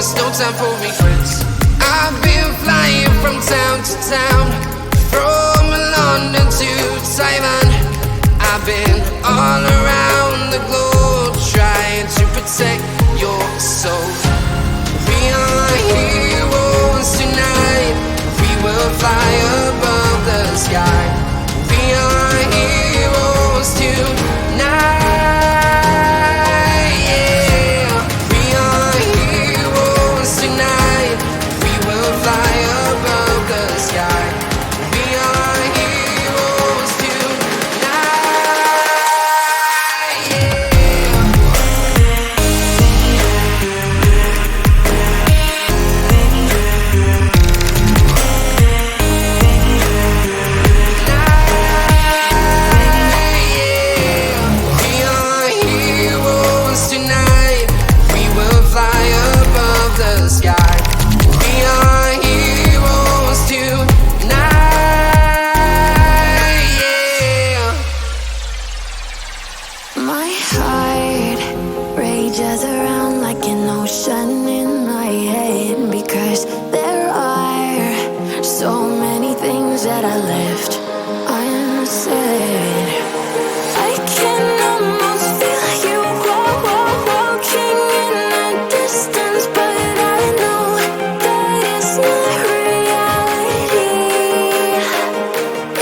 there's no time for regrets. I've been flying from town to town, from London to Taiwan. I've been all around the globe trying to protect your soul. We are heroes tonight. We will fly above the sky. We are heroes tonight. Yeah. We are heroes tonight. We will fly above the sky. We are heroes tonight. Yeah. My heart rages around like an ocean in my head, because there are so many things that I left unsaid. I can almost feel you walking in the distance, but I know that it's not reality.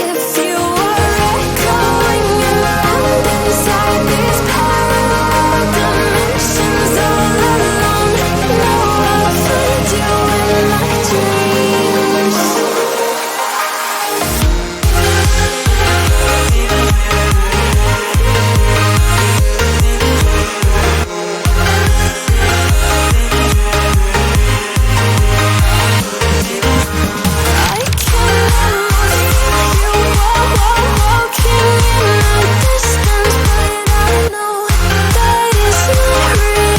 If you are echoing around inside these parallel dimensions all alone, know I'll find you in my dreams. I can almost feel you walking in the distance, but I know that it's not reality.